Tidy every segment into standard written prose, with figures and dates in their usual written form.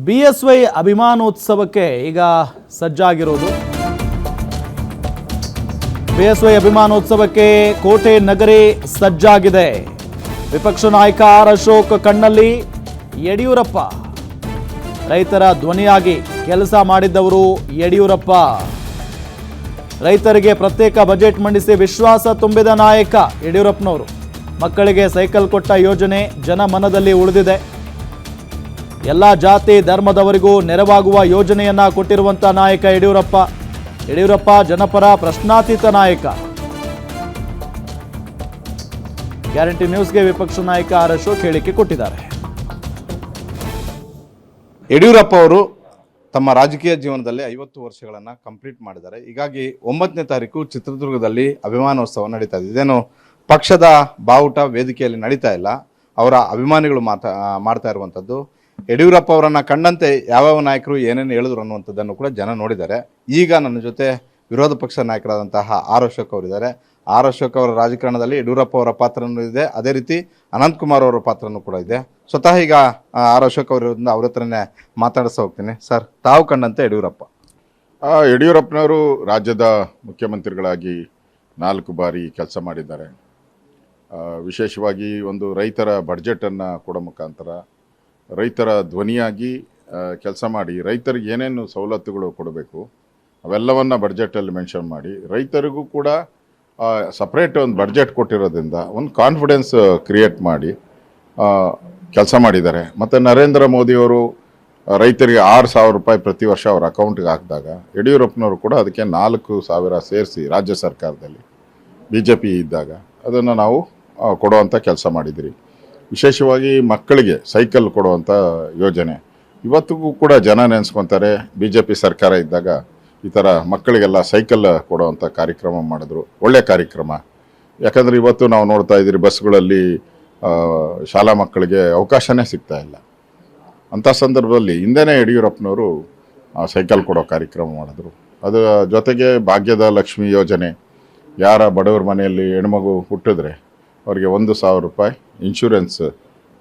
BSY ಅಭಿಮಾನೋತ್ಸವಕ್ಕೆ ಈಗ ಸಜ್ಜಾಗಿರೋದು. BSY ಅಭಿಮಾನೋತ್ಸವಕ್ಕೆ ಕೋಟೆ ನಗರಿ ಸಜ್ಜಾಗಿದೆ. ವಿಪಕ್ಷ ನಾಯಕ ಆರ್ ಅಶೋಕ್ ಕಣ್ಣಲ್ಲಿ ಯಡಿಯೂರಪ್ಪ. ರೈತರ ಧ್ವನಿಯಾಗಿ ಕೆಲಸ ಮಾಡಿದ್ದವರು ಯಡಿಯೂರಪ್ಪ. ರೈತರಿಗೆ ಪ್ರತ್ಯೇಕ ಬಜೆಟ್ ಮಂಡಿಸಿ ವಿಶ್ವಾಸ ತುಂಬಿದ ನಾಯಕ ಯಡಿಯೂರಪ್ಪನವರು. ಮಕ್ಕಳಿಗೆ ಸೈಕಲ್ ಕೊಟ್ಟ ಯೋಜನೆ ಜನಮನದಲ್ಲಿ ಉಳಿದಿದೆ. ಎಲ್ಲ ಜಾತಿ ಧರ್ಮದವರಿಗೂ ನೆರವಾಗುವ ಯೋಜನೆಯನ್ನ ಕೊಟ್ಟಿರುವಂತ ನಾಯಕ ಯಡಿಯೂರಪ್ಪ. ಯಡಿಯೂರಪ್ಪ ಜನಪರ ಪ್ರಶ್ನಾತೀತ ನಾಯಕ. ಗ್ಯಾರಂಟಿ ನ್ಯೂಸ್ಗೆ ವಿಪಕ್ಷ ನಾಯಕ ಆರ್ ಅಶೋಕ್ ಹೇಳಿಕೆ ಕೊಟ್ಟಿದ್ದಾರೆ. ಯಡಿಯೂರಪ್ಪ ಅವರು ತಮ್ಮ ರಾಜಕೀಯ ಜೀವನದಲ್ಲಿ 50 ವರ್ಷಗಳನ್ನು ಕಂಪ್ಲೀಟ್ ಮಾಡಿದ್ದಾರೆ. ಹೀಗಾಗಿ 9ನೇ ತಾರೀಕು ಚಿತ್ರದುರ್ಗದಲ್ಲಿ ಅಭಿಮಾನೋತ್ಸವ ನಡೀತಾ ಇದೆ. ಇದೇನು ಪಕ್ಷದ ಬಾವುಟ ವೇದಿಕೆಯಲ್ಲಿ ನಡೀತಾ ಇಲ್ಲ, ಅವರ ಅಭಿಮಾನಿಗಳು ಮಾಡ್ತಾ ಇರುವಂಥದ್ದು. ಯಡಿಯೂರಪ್ಪ ಅವರನ್ನು ಕಂಡಂತೆ ಯಾವ್ಯಾವ ನಾಯಕರು ಏನೇನು ಹೇಳಿದ್ರು ಅನ್ನುವಂಥದ್ದನ್ನು ಕೂಡ ಜನ ನೋಡಿದ್ದಾರೆ. ಈಗ ನನ್ನ ಜೊತೆ ವಿರೋಧ ಪಕ್ಷ ನಾಯಕರಾದಂತಹ ಆರ್ ಅಶೋಕ್ ಅವರಿದ್ದಾರೆ. ಆರ್ ಅಶೋಕ್ ಅವರ ರಾಜಕಾರಣದಲ್ಲಿ ಯಡಿಯೂರಪ್ಪ ಅವರ ಪಾತ್ರನೂ ಇದೆ, ಅದೇ ರೀತಿ ಅನಂತಕುಮಾರ್ ಅವರ ಪಾತ್ರನೂ ಕೂಡ ಇದೆ. ಸ್ವತಃ ಈಗ ಆರ್ ಅಶೋಕ್ ಅವರಿಂದ ಅವ್ರ ಹತ್ರನೇ ಮಾತಾಡಿಸ್ತಾ ಹೋಗ್ತೀನಿ. ಸರ್, ತಾವು ಕಂಡಂತೆ ಯಡಿಯೂರಪ್ಪನವರು ರಾಜ್ಯದ ಮುಖ್ಯಮಂತ್ರಿಗಳಾಗಿ 4 ಬಾರಿ ಕೆಲಸ ಮಾಡಿದ್ದಾರೆ. ವಿಶೇಷವಾಗಿ ಒಂದು ರೈತರ ಬಡ್ಜೆಟನ್ನು ಕೊಡೋ ಮುಖಾಂತರ ರೈತರ ಧ್ವನಿಯಾಗಿ ಕೆಲಸ ಮಾಡಿ ರೈತರಿಗೆ ಏನೇನು ಸವಲತ್ತುಗಳು ಕೊಡಬೇಕು ಅವೆಲ್ಲವನ್ನು ಬಡ್ಜೆಟಲ್ಲಿ ಮೆನ್ಷನ್ ಮಾಡಿ ರೈತರಿಗೂ ಕೂಡ ಸಪ್ರೇಟ್ ಒಂದು ಬಡ್ಜೆಟ್ ಕೊಟ್ಟಿರೋದ್ರಿಂದ ಒಂದು ಕಾನ್ಫಿಡೆನ್ಸ್ ಕ್ರಿಯೇಟ್ ಮಾಡಿ ಕೆಲಸ ಮಾಡಿದ್ದಾರೆ. ಮತ್ತು ನರೇಂದ್ರ ಮೋದಿಯವರು ರೈತರಿಗೆ 6,000 ರೂಪಾಯಿ ಪ್ರತಿ ವರ್ಷ ಅವ್ರ ಅಕೌಂಟ್ಗೆ ಹಾಕಿದಾಗ ಯಡಿಯೂರಪ್ಪನವರು ಕೂಡ ಅದಕ್ಕೆ 4,000 ಸೇರಿಸಿ ರಾಜ್ಯ ಸರ್ಕಾರದಲ್ಲಿ BJP ಇದ್ದಾಗ ಅದನ್ನು ನಾವು ಕೊಡುವಂಥ ಕೆಲಸ ಮಾಡಿದಿರಿ. ವಿಶೇಷವಾಗಿ ಮಕ್ಕಳಿಗೆ ಸೈಕಲ್ ಕೊಡುವಂಥ ಯೋಜನೆ ಇವತ್ತಿಗೂ ಕೂಡ ಜನ ನೆನೆಸ್ಕೊತಾರೆ. BJP ಸರ್ಕಾರ ಇದ್ದಾಗ ಈ ಥರ ಮಕ್ಕಳಿಗೆಲ್ಲ ಸೈಕಲ್ ಕೊಡುವಂಥ ಕಾರ್ಯಕ್ರಮ ಮಾಡಿದ್ರು, ಒಳ್ಳೆಯ ಕಾರ್ಯಕ್ರಮ. ಯಾಕಂದರೆ ಇವತ್ತು ನಾವು ನೋಡ್ತಾ ಇದ್ದೀರಿ ಬಸ್ಗಳಲ್ಲಿ ಶಾಲಾ ಮಕ್ಕಳಿಗೆ ಅವಕಾಶನೇ ಸಿಗ್ತಾ ಇಲ್ಲ. ಅಂಥ ಸಂದರ್ಭದಲ್ಲಿ ಹಿಂದೆನೇ ಯಡಿಯೂರಪ್ಪನವರು ಸೈಕಲ್ ಕೊಡೋ ಕಾರ್ಯಕ್ರಮ ಮಾಡಿದ್ರು. ಅದರ ಜೊತೆಗೆ ಭಾಗ್ಯದ ಲಕ್ಷ್ಮಿ ಯೋಜನೆ, ಯಾರ ಬಡವರ ಮನೆಯಲ್ಲಿ ಹೆಣ್ಮಗು ಹುಟ್ಟಿದ್ರೆ ಅವರಿಗೆ 1,000 ರೂಪಾಯಿ ಇನ್ಶೂರೆನ್ಸ್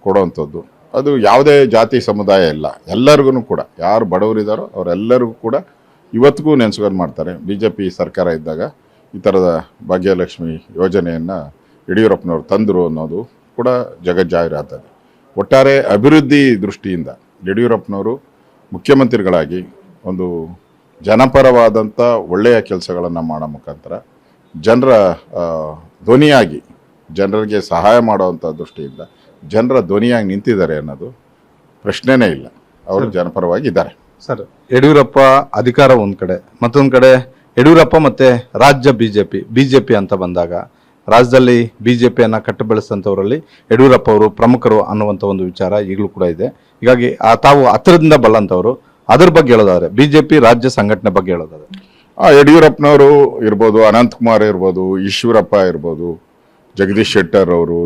ಕೊಡುವಂಥದ್ದು. ಅದು ಯಾವುದೇ ಜಾತಿ ಸಮುದಾಯ ಇಲ್ಲ, ಎಲ್ಲರಿಗೂ ಕೂಡ ಯಾರು ಬಡವರಿದ್ದಾರೋ ಅವರೆಲ್ಲರಿಗೂ ಕೂಡ ಇವತ್ತಿಗೂ ನೆನೆಸ್ಕೊಂಡು ಮಾಡ್ತಾರೆ. BJP ಸರ್ಕಾರ ಇದ್ದಾಗ ಈ ಥರದ ಭಾಗ್ಯಲಕ್ಷ್ಮಿ ಯೋಜನೆಯನ್ನು ಯಡಿಯೂರಪ್ಪನವರು ತಂದರು ಅನ್ನೋದು ಕೂಡ ಜಗಜ್ಜಾಹೀರಾತದೆ. ಒಟ್ಟಾರೆ ಅಭಿವೃದ್ಧಿ ದೃಷ್ಟಿಯಿಂದ ಯಡಿಯೂರಪ್ಪನವರು ಮುಖ್ಯಮಂತ್ರಿಗಳಾಗಿ ಒಂದು ಜನಪರವಾದಂಥ ಒಳ್ಳೆಯ ಕೆಲಸಗಳನ್ನು ಮಾಡೋ ಮುಖಾಂತರ ಜನರ ಧ್ವನಿಯಾಗಿ ಜನರಿಗೆ ಸಹಾಯ ಮಾಡುವಂಥ ದೃಷ್ಟಿಯಿಂದ ಜನರ ಧ್ವನಿಯಾಗಿ ನಿಂತಿದ್ದಾರೆ ಅನ್ನೋದು ಪ್ರಶ್ನೆನೇ ಇಲ್ಲ. ಅವರು ಜನಪರವಾಗಿದ್ದಾರೆ. ಸರ್, ಯಡಿಯೂರಪ್ಪ ಅಧಿಕಾರ ಒಂದು ಕಡೆ, ಮತ್ತೊಂದು ಕಡೆ ಯಡಿಯೂರಪ್ಪ ಮತ್ತು ರಾಜ್ಯ BJP ಅಂತ ಬಂದಾಗ ರಾಜ್ಯದಲ್ಲಿ BJPಯನ್ನು ಕಟ್ಟು ಬೆಳೆಸಿದಂಥವರಲ್ಲಿ ಯಡಿಯೂರಪ್ಪ ಅವರು ಪ್ರಮುಖರು ಅನ್ನುವಂಥ ಒಂದು ವಿಚಾರ ಈಗಲೂ ಕೂಡ ಇದೆ. ಹೀಗಾಗಿ ತಾವು ಹತ್ತಿರದಿಂದ ಬಲ್ಲಂಥವ್ರು, ಅದ್ರ ಬಗ್ಗೆ ಹೇಳೋದಾದ್ರೆ BJP ರಾಜ್ಯ ಸಂಘಟನೆ ಬಗ್ಗೆ ಹೇಳೋದಾದ್ರೆ ಯಡಿಯೂರಪ್ಪನವರು ಇರ್ಬೋದು, ಅನಂತಕುಮಾರ್ ಇರ್ಬೋದು, ಈಶ್ವರಪ್ಪ ಇರ್ಬೋದು, ಜಗದೀಶ್ ಶೆಟ್ಟರ್ ಅವರು,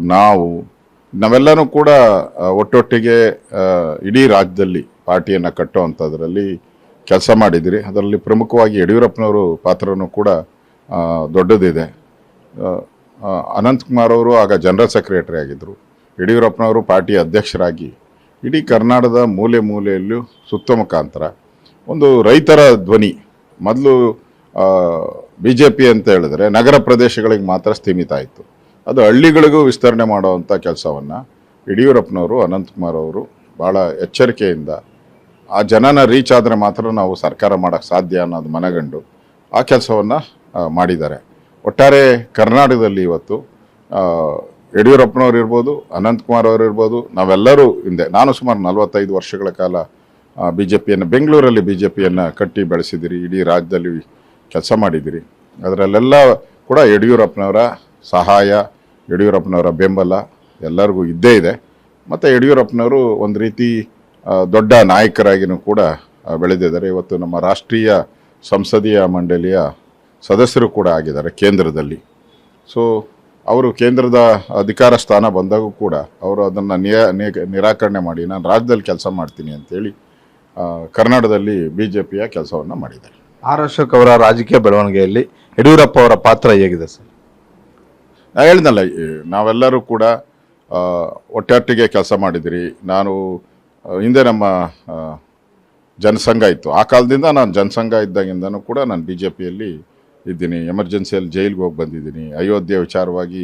ನಾವೆಲ್ಲನೂ ಕೂಡ ಒಟ್ಟೊಟ್ಟಿಗೆ ಇಡೀ ರಾಜ್ಯದಲ್ಲಿ ಪಾರ್ಟಿಯನ್ನು ಕಟ್ಟುವಂಥದ್ರಲ್ಲಿ ಕೆಲಸ ಮಾಡಿದಿರಿ. ಅದರಲ್ಲಿ ಪ್ರಮುಖವಾಗಿ ಯಡಿಯೂರಪ್ಪನವರು ಪಾತ್ರನೂ ಕೂಡ ದೊಡ್ಡದಿದೆ. ಅನಂತಕುಮಾರ್ ಅವರು ಆಗ ಜನರಲ್ ಸೆಕ್ರೆಟರಿ ಆಗಿದ್ದರು. ಯಡಿಯೂರಪ್ಪನವರು ಪಾರ್ಟಿ ಅಧ್ಯಕ್ಷರಾಗಿ ಇಡೀ ಕರ್ನಾಟಕದ ಮೂಲೆ ಮೂಲೆಯಲ್ಲೂ ಸುತ್ತ ಮುಖಾಂತರ ಒಂದು ರೈತರ ಧ್ವನಿ. ಮೊದಲು BJP ಅಂತ ಹೇಳಿದ್ರೆ ನಗರ ಪ್ರದೇಶಗಳಿಗೆ ಮಾತ್ರ ಸೀಮಿತ ಆಯಿತು. ಅದು ಹಳ್ಳಿಗಳಿಗೂ ವಿಸ್ತರಣೆ ಮಾಡುವಂಥ ಕೆಲಸವನ್ನು ಯಡಿಯೂರಪ್ಪನವರು, ಅನಂತಕುಮಾರ್ ಅವರು ಭಾಳ ಎಚ್ಚರಿಕೆಯಿಂದ ಆ ಜನನ ರೀಚ್ ಆದರೆ ಮಾತ್ರ ನಾವು ಸರ್ಕಾರ ಮಾಡೋಕ್ಕೆ ಸಾಧ್ಯ ಅನ್ನೋದು ಮನಗಂಡು ಆ ಕೆಲಸವನ್ನು ಮಾಡಿದ್ದಾರೆ. ಒಟ್ಟಾರೆ ಕರ್ನಾಟಕದಲ್ಲಿ ಇವತ್ತು ಯಡಿಯೂರಪ್ಪನವ್ರು ಇರ್ಬೋದು, ಅನಂತಕುಮಾರ್ ಅವರು ಇರ್ಬೋದು, ನಾವೆಲ್ಲರೂ ನಾನು ಸುಮಾರು 45 ವರ್ಷಗಳ ಕಾಲ ಬೆಂಗಳೂರಲ್ಲಿ BJPಯನ್ನು ಕಟ್ಟಿ ಬೆಳೆಸಿದಿರಿ. ಇಡೀ ರಾಜ್ಯದಲ್ಲಿ ಕೆಲಸ ಮಾಡಿದಿರಿ. ಅದರಲ್ಲೆಲ್ಲ ಕೂಡ ಯಡಿಯೂರಪ್ಪನವರ ಸಹಾಯ, ಯಡಿಯೂರಪ್ಪನವರ ಬೆಂಬಲ ಎಲ್ಲರಿಗೂ ಇದ್ದೇ ಇದೆ. ಮತ್ತು ಯಡಿಯೂರಪ್ಪನವರು ಒಂದು ರೀತಿ ದೊಡ್ಡ ನಾಯಕರಾಗಿಯೂ ಕೂಡ ಬೆಳೆದಿದ್ದಾರೆ. ಇವತ್ತು ನಮ್ಮ ರಾಷ್ಟ್ರೀಯ ಸಂಸದೀಯ ಮಂಡಳಿಯ ಸದಸ್ಯರು ಕೂಡ ಆಗಿದ್ದಾರೆ ಕೇಂದ್ರದಲ್ಲಿ. ಸೊ ಅವರು ಕೇಂದ್ರದ ಅಧಿಕಾರ ಸ್ಥಾನ ಬಂದಾಗೂ ಕೂಡ ಅವರು ಅದನ್ನು ನಿರಾಕರಣೆ ಮಾಡಿ ನಾನು ರಾಜ್ಯದಲ್ಲಿ ಕೆಲಸ ಮಾಡ್ತೀನಿ ಅಂತೇಳಿ ಕರ್ನಾಟಕದಲ್ಲಿ BJPಯ ಕೆಲಸವನ್ನು ಮಾಡಿದ್ದಾರೆ. ಆರ್ ಅಶೋಕ್ ಅವರ ರಾಜಕೀಯ ಬೆಳವಣಿಗೆಯಲ್ಲಿ ಯಡಿಯೂರಪ್ಪ ಅವರ ಪಾತ್ರ ಹೇಗಿದೆ ಸರ್? ನಾನು ಹೇಳಿದ್ನಲ್ಲ, ನಾವೆಲ್ಲರೂ ಕೂಡ ಒಟ್ಟೊಟ್ಟಿಗೆ ಕೆಲಸ ಮಾಡಿದಿರಿ. ನಾನು ಹಿಂದೆ ನಮ್ಮ ಜನಸಂಘ ಇತ್ತು. ಆ ಕಾಲದಿಂದ ನಾನು ಜನಸಂಘ ಇದ್ದಾಗಿಂದನೂ ಕೂಡ ನಾನು ಬಿ ಜೆ ಪಿಯಲ್ಲಿ ಇದ್ದೀನಿ. ಎಮರ್ಜೆನ್ಸಿಯಲ್ಲಿ ಜೈಲಿಗೆ ಹೋಗಿ ಬಂದಿದ್ದೀನಿ. ಅಯೋಧ್ಯೆ ವಿಚಾರವಾಗಿ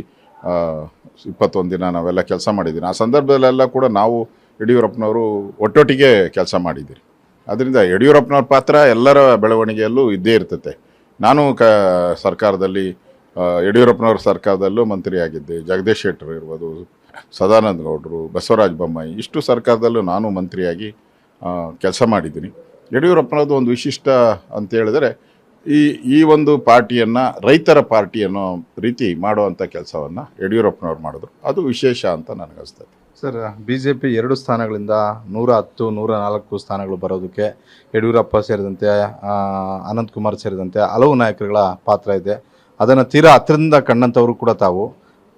21 ದಿನ ನಾವೆಲ್ಲ ಕೆಲಸ ಮಾಡಿದ್ದೀನಿ. ಆ ಸಂದರ್ಭದಲ್ಲೆಲ್ಲ ಕೂಡ ನಾವು ಯಡಿಯೂರಪ್ಪನವರು ಒಟ್ಟೊಟ್ಟಿಗೆ ಕೆಲಸ ಮಾಡಿದ್ದೀರಿ. ಅದರಿಂದ ಯಡಿಯೂರಪ್ಪನವ್ರ ಪಾತ್ರ ಎಲ್ಲರ ಬೆಳವಣಿಗೆಯಲ್ಲೂ ಇದ್ದೇ ಇರ್ತತೆ. ನಾನು ಸರ್ಕಾರದಲ್ಲಿ ಯಡಿಯೂರಪ್ಪನವ್ರ ಸರ್ಕಾರದಲ್ಲೂ ಮಂತ್ರಿಯಾಗಿದ್ದೆ. ಜಗದೀಶ್ ಶೆಟ್ಟರ್ ಇರ್ಬೋದು, ಸದಾನಂದ ಗೌಡರು, ಬಸವರಾಜ ಬೊಮ್ಮಾಯಿ, ಇಷ್ಟು ಸರ್ಕಾರದಲ್ಲೂ ನಾನು ಮಂತ್ರಿಯಾಗಿ ಕೆಲಸ ಮಾಡಿದ್ದೀನಿ. ಯಡಿಯೂರಪ್ಪನದ್ದು ಒಂದು ವಿಶಿಷ್ಟ ಅಂತ ಹೇಳಿದರೆ ಈ ಒಂದು ಪಾರ್ಟಿಯನ್ನು ರೈತರ ಪಾರ್ಟಿ ಅನ್ನೋ ರೀತಿ ಮಾಡುವಂಥ ಕೆಲಸವನ್ನು ಯಡಿಯೂರಪ್ಪನವ್ರು ಮಾಡಿದ್ರು. ಅದು ವಿಶೇಷ ಅಂತ ನನಗನ್ನಿಸ್ತದೆ. ಸರ್, ಬಿ ಜೆ ಪಿ 2 ಸ್ಥಾನಗಳಿಂದ 110, 104 ಸ್ಥಾನಗಳು ಬರೋದಕ್ಕೆ ಯಡಿಯೂರಪ್ಪ ಸೇರಿದಂತೆ ಅನಂತಕುಮಾರ್ ಸೇರಿದಂತೆ ಹಲವು ನಾಯಕರುಗಳ ಪಾತ್ರ ಇದೆ. ಅದನ್ನು ತೀರಾ ಹತ್ತಿರದಿಂದ ಕಂಡಂಥವರು ಕೂಡ ತಾವು.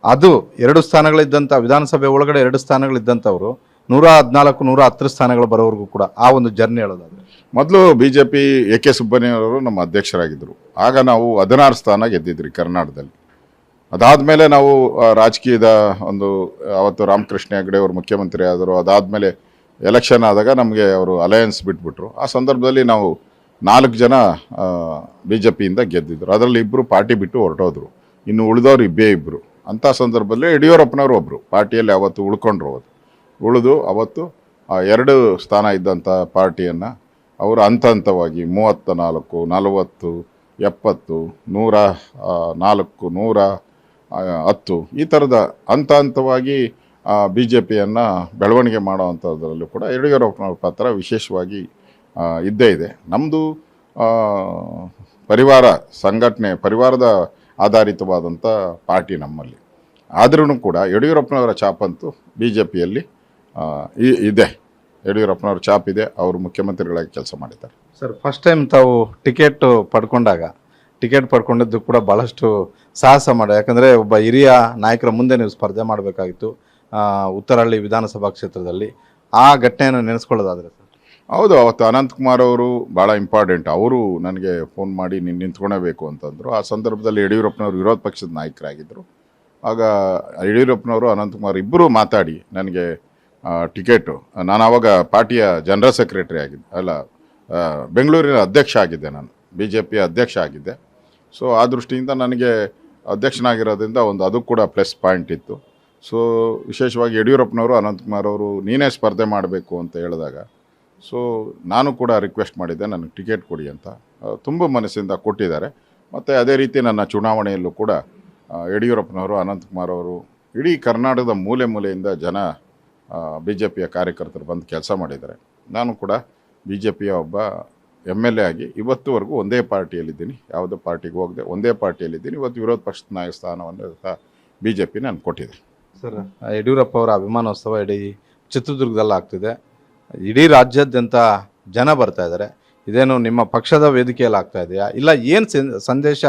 ಅದು 2 ಸ್ಥಾನಗಳಿದ್ದಂಥ ವಿಧಾನಸಭೆ ಒಳಗಡೆ 2 ಸ್ಥಾನಗಳಿದ್ದಂಥವರು 114, 110 ಸ್ಥಾನಗಳು ಬರೋವರೆಗೂ ಕೂಡ ಆ ಒಂದು ಜರ್ನಿ ಹೇಳೋದಾದ್ರೆ, ಮೊದಲು B J P A K ಸುಬ್ಬಣ್ಣಯ್ಯನವರು ನಮ್ಮ ಅಧ್ಯಕ್ಷರಾಗಿದ್ದರು. ಆಗ ನಾವು 16 ಸ್ಥಾನ ಗೆದ್ದಿದ್ರಿ ಕರ್ನಾಟಕದಲ್ಲಿ. ಅದಾದಮೇಲೆ ನಾವು ರಾಜಕೀಯದ ಒಂದು ಅವತ್ತು ರಾಮಕೃಷ್ಣ ಹೆಗಡೆ ಅವರು ಮುಖ್ಯಮಂತ್ರಿ ಆದರು. ಅದಾದಮೇಲೆ ಎಲೆಕ್ಷನ್ ಆದಾಗ ನಮಗೆ ಅವರು ಅಲಯನ್ಸ್ ಬಿಟ್ಬಿಟ್ರು. ಆ ಸಂದರ್ಭದಲ್ಲಿ ನಾವು 4 ಜನ ಬಿ ಜೆ ಪಿಯಿಂದ ಗೆದ್ದಿದ್ರು. ಅದರಲ್ಲಿ 2 ಪಾರ್ಟಿ ಬಿಟ್ಟು ಹೊರಟೋದ್ರು. ಇನ್ನು ಉಳಿದವರು ಇಬ್ಬರು. ಅಂಥ ಸಂದರ್ಭದಲ್ಲಿ ಯಡಿಯೂರಪ್ಪನವರು ಒಬ್ಬರು ಪಾರ್ಟಿಯಲ್ಲಿ ಅವತ್ತು ಉಳಿದು ಅವತ್ತು 2 ಸ್ಥಾನ ಇದ್ದಂಥ ಪಾರ್ಟಿಯನ್ನು ಅವರು ಹಂತವಾಗಿ 34, 40, 70, 104, 110 ಈ ಥರದ ಹಂತವಾಗಿ ಬಿ ಜೆ ಪಿಯನ್ನು ಬೆಳವಣಿಗೆ ಮಾಡೋವಂಥದ್ರಲ್ಲೂ ಕೂಡ ಯಡಿಯೂರಪ್ಪನವ್ರ ಪಾತ್ರ ವಿಶೇಷವಾಗಿ ಇದ್ದೇ ಇದೆ. ನಮ್ಮದು ಪರಿವಾರ ಸಂಘಟನೆ, ಪರಿವಾರದ ಆಧಾರಿತವಾದಂಥ ಪಾರ್ಟಿ ನಮ್ಮಲ್ಲಿ. ಆದ್ರೂ ಕೂಡ ಯಡಿಯೂರಪ್ಪನವರ ಛಾಪಂತೂ ಬಿ ಜೆ ಪಿಯಲ್ಲಿ ಇದೆ. ಯಡಿಯೂರಪ್ಪನವ್ರ ಛಾಪ್ ಇದೆ. ಅವರು ಮುಖ್ಯಮಂತ್ರಿಗಳಾಗಿ ಕೆಲಸ ಮಾಡಿದ್ದಾರೆ. ಸರ್, ಫಸ್ಟ್ ಟೈಮ್ ತಾವು ಟಿಕೆಟ್ ಪಡ್ಕೊಂಡಿದ್ದು ಕೂಡ ಭಾಳಷ್ಟು ಸಾಹಸ ಮಾಡಿ. ಯಾಕಂದರೆ ಒಬ್ಬ ಹಿರಿಯ ನಾಯಕರ ಮುಂದೆ ನೀವು ಸ್ಪರ್ಧೆ ಮಾಡಬೇಕಾಗಿತ್ತು ಉತ್ತರಹಳ್ಳಿ ವಿಧಾನಸಭಾ ಕ್ಷೇತ್ರದಲ್ಲಿ. ಆ ಘಟನೆಯನ್ನು ನೆನೆಸ್ಕೊಳ್ಳೋದಾದರೆ ಸರ್? ಹೌದು, ಅವತ್ತು ಅನಂತಕುಮಾರ್ ಅವರು ಭಾಳ ಇಂಪಾರ್ಟೆಂಟ್. ಅವರು ನನಗೆ ಫೋನ್ ಮಾಡಿ ನೀನು ನಿಂತ್ಕೊಳಬೇಕು ಅಂತಂದರು. ಆ ಸಂದರ್ಭದಲ್ಲಿ ಯಡಿಯೂರಪ್ಪನವರು ವಿರೋಧ ಪಕ್ಷದ ನಾಯಕರಾಗಿದ್ದರು. ಆಗ ಯಡಿಯೂರಪ್ಪನವರು ಅನಂತಕುಮಾರ್ ಇಬ್ಬರು ಮಾತಾಡಿ ನನಗೆ ಟಿಕೆಟು, ನಾನು ಆವಾಗ ಪಾರ್ಟಿಯ ಜನರಲ್ ಸೆಕ್ರೆಟರಿ ಆಗಿದ್ದೆ, ಬೆಂಗಳೂರಿನ ಅಧ್ಯಕ್ಷ ಆಗಿದ್ದೆ. ನಾನು ಬಿ ಜೆ ಪಿಯ ಅಧ್ಯಕ್ಷ ಆಗಿದ್ದೆ. ಸೊ ಆ ದೃಷ್ಟಿಯಿಂದ ನನಗೆ ಅಧ್ಯಕ್ಷನಾಗಿರೋದ್ರಿಂದ ಅದು ಕೂಡ ಪ್ಲಸ್ ಪಾಯಿಂಟ್ ಇತ್ತು. ಸೊ ವಿಶೇಷವಾಗಿ ಯಡಿಯೂರಪ್ಪನವರು ಅನಂತಕುಮಾರ್ ಅವರು ನೀನೇ ಸ್ಪರ್ಧೆ ಮಾಡಬೇಕು ಅಂತ ಹೇಳಿದಾಗ ಸೊ ನಾನು ಕೂಡ ರಿಕ್ವೆಸ್ಟ್ ಮಾಡಿದ್ದೆ, ನನಗೆ ಟಿಕೆಟ್ ಕೊಡಿ ಅಂತ. ತುಂಬ ಮನಸ್ಸಿಂದ ಕೊಟ್ಟಿದ್ದಾರೆ. ಮತ್ತು ಅದೇ ರೀತಿ ನನ್ನ ಚುನಾವಣೆಯಲ್ಲೂ ಕೂಡ ಯಡಿಯೂರಪ್ಪನವರು ಅನಂತಕುಮಾರ್ ಅವರು ಇಡೀ ಕರ್ನಾಟಕದ ಮೂಲೆಯಿಂದ ಜನ ಬಿ ಜೆ ಪಿಯ ಕಾರ್ಯಕರ್ತರು ಬಂದು ಕೆಲಸ ಮಾಡಿದ್ದಾರೆ. ನಾನು ಕೂಡ ಬಿ ಜೆ ಪಿಯ ಒಬ್ಬ MLA ಆಗಿ ಇವತ್ತುವರೆಗೂ ಒಂದೇ ಪಾರ್ಟಿಯಲ್ಲಿದ್ದೀನಿ. ಯಾವುದೇ ಪಾರ್ಟಿಗೆ ಹೋಗದೆ ಒಂದೇ ಪಾರ್ಟಿಯಲ್ಲಿದ್ದೀನಿ. ಇವತ್ತು ವಿರೋಧ ಪಕ್ಷದ ನಾಯಕ ಸ್ಥಾನವನ್ನು ಸಹ ಬಿ ಜೆ ಪಿ ನನಗೆ ಕೊಟ್ಟಿದೆ. ಸರ್, ಯಡಿಯೂರಪ್ಪ ಅವರ ಅಭಿಮಾನೋತ್ಸವ ಇಡೀ ಚಿತ್ರದುರ್ಗದಲ್ಲಿ ಆಗ್ತಿದೆ. ಇಡೀ ರಾಜ್ಯಾದ್ಯಂತ ಜನ ಬರ್ತಾ ಇದ್ದಾರೆ. ಇದೇನು ನಿಮ್ಮ ಪಕ್ಷದ ವೇದಿಕೆಯಲ್ಲಿ ಆಗ್ತಾ ಇದೆಯಾ, ಇಲ್ಲ ಏನು ಸಂದೇಶ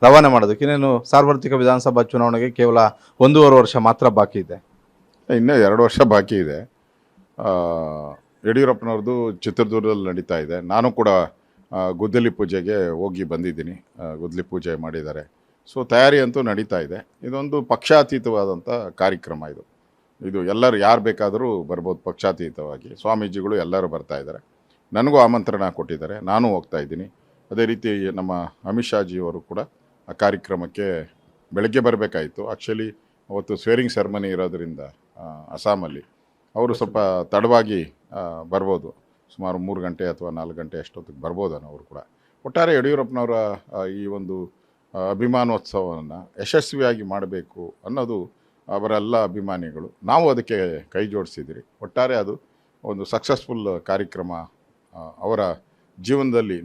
ರವಾನೆ ಮಾಡೋದಕ್ಕೆ? ಇನ್ನೇನು ಸಾರ್ವತ್ರಿಕ ವಿಧಾನಸಭಾ ಚುನಾವಣೆಗೆ ಕೇವಲ 1.5 ವರ್ಷ ಮಾತ್ರ ಬಾಕಿ ಇದೆ. ಇನ್ನೂ 2 ವರ್ಷ ಬಾಕಿ ಇದೆ. ಯಡಿಯೂರಪ್ಪನವ್ರದ್ದು ಚಿತ್ರದುರ್ಗದಲ್ಲಿ ನಡೀತಾ ಇದೆ. ನಾನು ಕೂಡ ಗುದ್ದಲಿ ಪೂಜೆಗೆ ಹೋಗಿ ಬಂದಿದ್ದೀನಿ. ಗುದ್ದಲಿ ಪೂಜೆ ಮಾಡಿದ್ದಾರೆ. ಸೊ ತಯಾರಿ ಅಂತೂ ನಡೀತಾ ಇದೆ. ಇದೊಂದು ಪಕ್ಷಾತೀತವಾದಂಥ ಕಾರ್ಯಕ್ರಮ. ಇದು ಎಲ್ಲರೂ ಯಾರು ಬೇಕಾದರೂ ಬರ್ಬೋದು. ಪಕ್ಷಾತೀತವಾಗಿ ಸ್ವಾಮೀಜಿಗಳು ಎಲ್ಲರೂ ಬರ್ತಾ ಇದ್ದಾರೆ. ನನಗೂ ಆಮಂತ್ರಣ ಕೊಟ್ಟಿದ್ದಾರೆ. ನಾನು ಹೋಗ್ತಾ ಇದ್ದೀನಿ. ಅದೇ ರೀತಿ ನಮ್ಮ ಅಮಿತ್ ಶಾಜಿಯವರು ಕೂಡ ಆ ಕಾರ್ಯಕ್ರಮಕ್ಕೆ ಬೆಳಗ್ಗೆ ಬರಬೇಕಾಯಿತು. ಆ್ಯಕ್ಚುಲಿ ಅವತ್ತು ಸ್ವೇರಿಂಗ್ ಸೆರೆಮನಿ ಇರೋದರಿಂದ ಅಸ್ಸಾಮಲ್ಲಿ ಅವರು ಸ್ವಲ್ಪ ತಡವಾಗಿ ಬರ್ಬೋದು. ಸುಮಾರು 3 ಗಂಟೆ ಅಥವಾ 4 ಗಂಟೆ ಅಷ್ಟೊತ್ತಿಗೆ ಬರ್ಬೋದನ್ನು ಅವರು ಕೂಡ. ಒಟ್ಟಾರೆ ಯಡಿಯೂರಪ್ಪನವರ ಈ ಒಂದು ಅಭಿಮಾನೋತ್ಸವವನ್ನು ಯಶಸ್ವಿಯಾಗಿ ಮಾಡಬೇಕು ಅನ್ನೋದು ಅವರೆಲ್ಲ ಅಭಿಮಾನಿಗಳು, ನಾವು ಅದಕ್ಕೆ ಕೈ ಜೋಡಿಸಿದ್ದೀರಿ. ಒಟ್ಟಾರೆ ಅದು ಒಂದು ಸಕ್ಸಸ್ಫುಲ್ ಕಾರ್ಯಕ್ರಮ. ಅವರ ಜೀವನದಲ್ಲಿ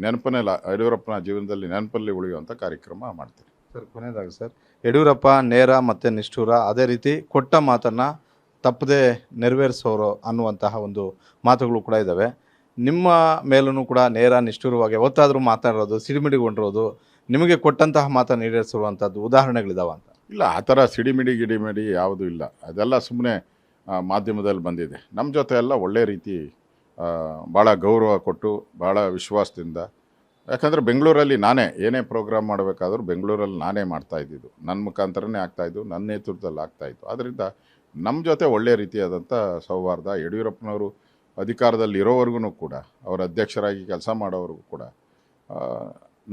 ಯಡಿಯೂರಪ್ಪನ ಜೀವನದಲ್ಲಿ ನೆನಪಲ್ಲಿ ಉಳಿಯುವಂಥ ಕಾರ್ಯಕ್ರಮ ಮಾಡ್ತೀರಿ. ಸರ್, ಕೊನೆಯದಾಗಿ ಸರ್, ಯಡಿಯೂರಪ್ಪ ನೇರ ಮತ್ತು ನಿಷ್ಠೂರ, ಅದೇ ರೀತಿ ಕೊಟ್ಟ ಮಾತನ್ನು ತಪ್ಪದೆ ನೆರವೇರಿಸೋರು ಅನ್ನುವಂತಹ ಒಂದು ಮಾತುಗಳು ಕೂಡ ಇದ್ದಾವೆ. ನಿಮ್ಮ ಮೇಲೂ ಕೂಡ ನೇರ ನಿಷ್ಠೂರವಾಗಿ ಯಾವತ್ತಾದರೂ ಮಾತಾಡೋದು, ಸಿಡಿಮಿಡಿಗೊಂಡಿರೋದು, ನಿಮಗೆ ಕೊಟ್ಟಂತಹ ಮಾತನ್ನು ಈಡೇರಿಸಿರುವಂಥದ್ದು ಉದಾಹರಣೆಗಳಿದಾವೆ ಅಂತ? ಇಲ್ಲ, ಆ ಥರ ಗಿಡಿಮಿಡಿ ಯಾವುದೂ ಇಲ್ಲ. ಅದೆಲ್ಲ ಸುಮ್ಮನೆ ಮಾಧ್ಯಮದಲ್ಲಿ ಬಂದಿದೆ. ನಮ್ಮ ಜೊತೆ ಎಲ್ಲ ಒಳ್ಳೆ ರೀತಿ ಭಾಳ ಗೌರವ ಕೊಟ್ಟು ಭಾಳ ವಿಶ್ವಾಸದಿಂದ. ಯಾಕಂದರೆ ಬೆಂಗಳೂರಲ್ಲಿ ನಾನೇ ಏನೇ ಪ್ರೋಗ್ರಾಮ್ ಮಾಡಬೇಕಾದ್ರೂ ಬೆಂಗಳೂರಲ್ಲಿ ನಾನೇ ಮಾಡ್ತಾಯಿದ್ದು. ನನ್ನ ಮುಖಾಂತರನೇ ಆಗ್ತಾಯಿದ್ದು, ನನ್ನ ನೇತೃತ್ವದಲ್ಲಿ ಆಗ್ತಾಯಿತ್ತು. ಆದ್ದರಿಂದ ನಮ್ಮ ಜೊತೆ ಒಳ್ಳೆ ರೀತಿಯಾದಂಥ ಸೌಹಾರ್ದ. ಯಡಿಯೂರಪ್ಪನವರು ಅಧಿಕಾರದಲ್ಲಿ ಇರೋವರೆಗೂ ಕೂಡ ಅವರ ಅಧ್ಯಕ್ಷರಾಗಿ ಕೆಲಸ ಮಾಡೋವರೆಗೂ ಕೂಡ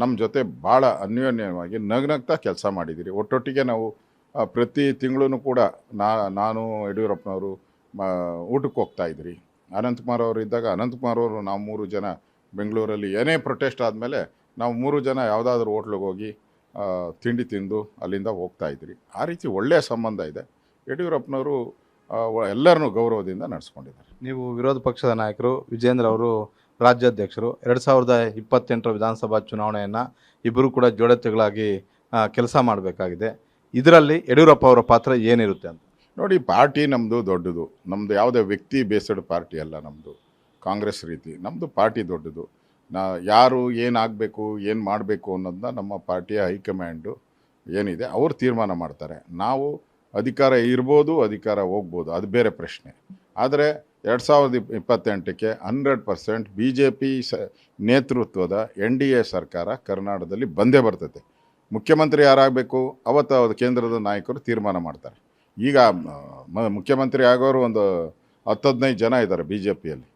ನಮ್ಮ ಜೊತೆ ಭಾಳ ಅನ್ಯೋನ್ಯವಾಗಿ ನಗ್ನಗ್ತಾ ಕೆಲಸ ಮಾಡಿದ್ದೀರಿ. ಒಟ್ಟೊಟ್ಟಿಗೆ ನಾವು ಪ್ರತಿ ತಿಂಗಳೂ ಕೂಡ ನಾನು ಯಡಿಯೂರಪ್ಪನವರು ಊಟಕ್ಕೆ ಹೋಗ್ತಾ ಇದ್ರಿ. ಅನಂತಕುಮಾರ್ ಅವರು ಇದ್ದಾಗ ಅನಂತಕುಮಾರ್ ಅವರು ನಾವು 3 ಜನ ಬೆಂಗಳೂರಲ್ಲಿ ಏನೇ ಪ್ರೊಟೆಸ್ಟ್ ಆದಮೇಲೆ ನಾವು 3 ಜನ ಯಾವುದಾದ್ರೂ ಹೋಟ್ಲಿಗೆ ಹೋಗಿ ತಿಂಡಿ ತಿಂದು ಅಲ್ಲಿಂದ ಹೋಗ್ತಾ ಇದ್ರಿ. ಆ ರೀತಿ ಒಳ್ಳೆಯ ಸಂಬಂಧ ಇದೆ. ಯಡಿಯೂರಪ್ಪನವರು ಎಲ್ಲರನ್ನೂ ಗೌರವದಿಂದ ನಡೆಸ್ಕೊಂಡಿದ್ದಾರೆ. ನೀವು ವಿರೋಧ ಪಕ್ಷದ ನಾಯಕರು, ವಿಜೇಂದ್ರ ಅವರು ರಾಜ್ಯಾಧ್ಯಕ್ಷರು. 2028 ವಿಧಾನಸಭಾ ಚುನಾವಣೆಯನ್ನು ಇಬ್ಬರು ಕೂಡ ಜೋಡತೆಗಳಾಗಿ ಕೆಲಸ ಮಾಡಬೇಕಾಗಿದೆ. ಇದರಲ್ಲಿ ಯಡಿಯೂರಪ್ಪ ಅವರ ಪಾತ್ರ ಏನಿರುತ್ತೆ ಅಂತ ನೋಡಿ. ಪಾರ್ಟಿ ನಮ್ಮದು ದೊಡ್ಡದು. ನಮ್ಮದು ಯಾವುದೇ ವ್ಯಕ್ತಿ ಬೇಸ್ಡ್ ಪಾರ್ಟಿ ಅಲ್ಲ. ನಮ್ಮದು ಕಾಂಗ್ರೆಸ್ ರೀತಿ ನಮ್ಮದು ಪಾರ್ಟಿ ದೊಡ್ಡದು. ಯಾರು ಏನಾಗಬೇಕು ಏನು ಮಾಡಬೇಕು ಅನ್ನೋದನ್ನ ನಮ್ಮ ಪಾರ್ಟಿಯ ಹೈಕಮಾಂಡು ಏನಿದೆ ಅವರು ತೀರ್ಮಾನ ಮಾಡ್ತಾರೆ. ನಾವು ಅಧಿಕಾರ ಇರ್ಬೋದು, ಅಧಿಕಾರ ಹೋಗ್ಬೋದು, ಅದು ಬೇರೆ ಪ್ರಶ್ನೆ. ಆದರೆ 2028ಕ್ಕೆ 100% BJP ನೇತೃತ್ವದ NDA ಸರ್ಕಾರ ಕರ್ನಾಟಕದಲ್ಲಿ ಬಂದೇ ಬರ್ತದೆ. ಮುಖ್ಯಮಂತ್ರಿ ಯಾರಾಗಬೇಕು ಅವತ್ತು ಅದು ಕೇಂದ್ರದ ನಾಯಕರು ತೀರ್ಮಾನ ಮಾಡ್ತಾರೆ. ಈಗ ಮುಖ್ಯಮಂತ್ರಿ ಆಗೋರು ಒಂದು 10-15 ಜನ ಇದ್ದಾರೆ BJPಯಲ್ಲಿ.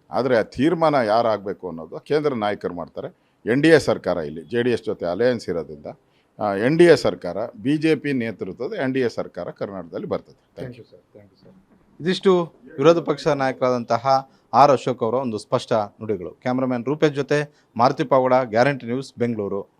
ಆದರೆ ಆ ತೀರ್ಮಾನ ಯಾರಾಗಬೇಕು ಅನ್ನೋದು ಕೇಂದ್ರ ನಾಯಕರು ಮಾಡ್ತಾರೆ. NDA ಸರ್ಕಾರ ಇಲ್ಲಿ JDS ಜೊತೆ ಅಲಯನ್ಸ್ ಇರೋದ್ರಿಂದ NDA ಸರ್ಕಾರ BJP ನೇತೃತ್ವದ NDA ಸರ್ಕಾರ ಕರ್ನಾಟಕದಲ್ಲಿ ಬರ್ತದೆ. Thank you sir. ಇದಿಷ್ಟು ವಿರೋಧ ಪಕ್ಷ ನಾಯಕರಾದಂತಹ ಆರ್ ಅಶೋಕ್ ಅವರ ಒಂದು ಸ್ಪಷ್ಟ ನುಡಿಗಳು. ಕ್ಯಾಮ್ರಾಮನ್ ರೂಪೇಶ್ ಜೊತೆ ಮಾರುತಿ ಪಾವಡ, ಗ್ಯಾರಂಟಿ ನ್ಯೂಸ್, ಬೆಂಗಳೂರು.